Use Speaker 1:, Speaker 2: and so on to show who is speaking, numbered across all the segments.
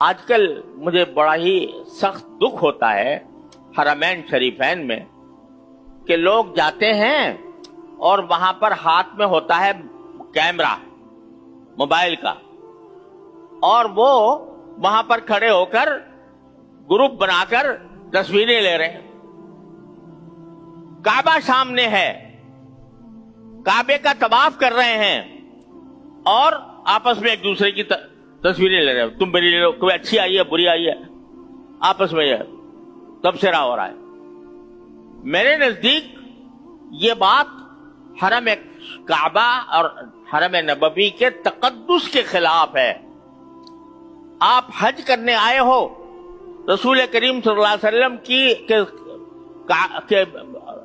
Speaker 1: آج کل مجھے بڑا ہی سخت دکھ ہوتا ہے حرمین شریفین میں کہ لوگ جاتے ہیں اور وہاں پر ہاتھ میں ہوتا ہے کیمرہ موبائل کا، اور وہ وہاں پر کھڑے ہو کر گروپ بنا کر تصویریں لے رہے ہیں۔ کعبہ سامنے ہے، کعبے کا طواف کر رہے ہیں اور آپس میں ایک دوسرے کی تصویریں لے رہے ہیں۔ تم میری لے لو، کوئی اچھی آئی ہے بری آئی ہے، آپس میں تبصرہ ہو رہا ہے۔ میرے نزدیک یہ بات حرم کعبہ اور حرم نبوی کے تقدس کے خلاف ہے۔ آپ حج کرنے آئے ہو، رسول کریم صلی اللہ علیہ وسلم کی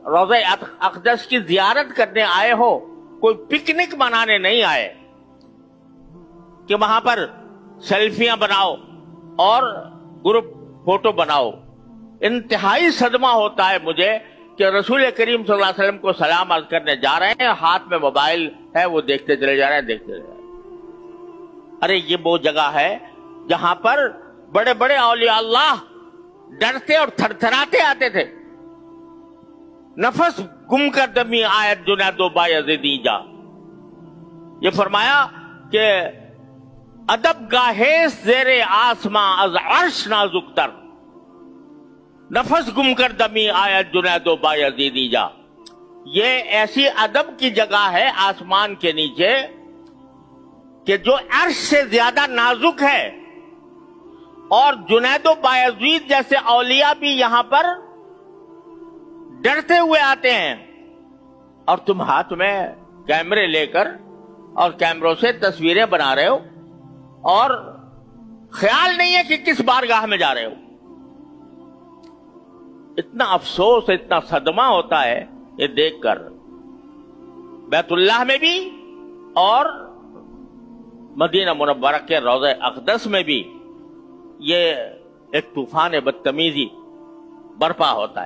Speaker 1: روضہ اقدس کی زیارت کرنے آئے ہو، کوئی پکنک منانے نہیں آئے کہ وہاں پر سیلفیاں بناؤ اور گروپ فوٹو بناؤ۔ انتہائی صدمہ ہوتا ہے مجھے کہ رسول کریم صلی اللہ علیہ وسلم کو سلام عرض کرنے جا رہے ہیں، ہاتھ میں موبائل ہے، وہ دیکھتے چلے جا رہے ہیں، دیکھتے چلے جا رہے ہیں۔ ارے یہ وہ جگہ ہے جہاں پر بڑے بڑے اولیاء اللہ ڈرتے اور تھر تھراتے آتے تھے۔ نفس گم کر دمی آیت جنید و بایزیدی جا، یہ فرمایا کہ ادب گاہے زیر آسماں از عرش نازک تر، نفس گم کر دمی آیت جنید و بایزیدی جا۔ یہ ایسی ادب کی جگہ ہے آسمان کے نیچے کہ جو عرش سے زیادہ نازک ہے، اور جنید و بایزید جیسے اولیاء بھی یہاں پر ڈرتے ہوئے آتے ہیں، اور تم ہاتھ میں کیمرے لے کر اور کیمروں سے تصویریں بنا رہے ہو، اور خیال نہیں ہے کہ کس بارگاہ میں جا رہے ہو۔ اتنا افسوس، اتنا صدمہ ہوتا ہے یہ دیکھ کر۔ بیت اللہ میں بھی اور مدینہ منورہ کے روضہ اقدس میں بھی یہ ایک طوفان بدتمیزی برپا ہوتا ہے۔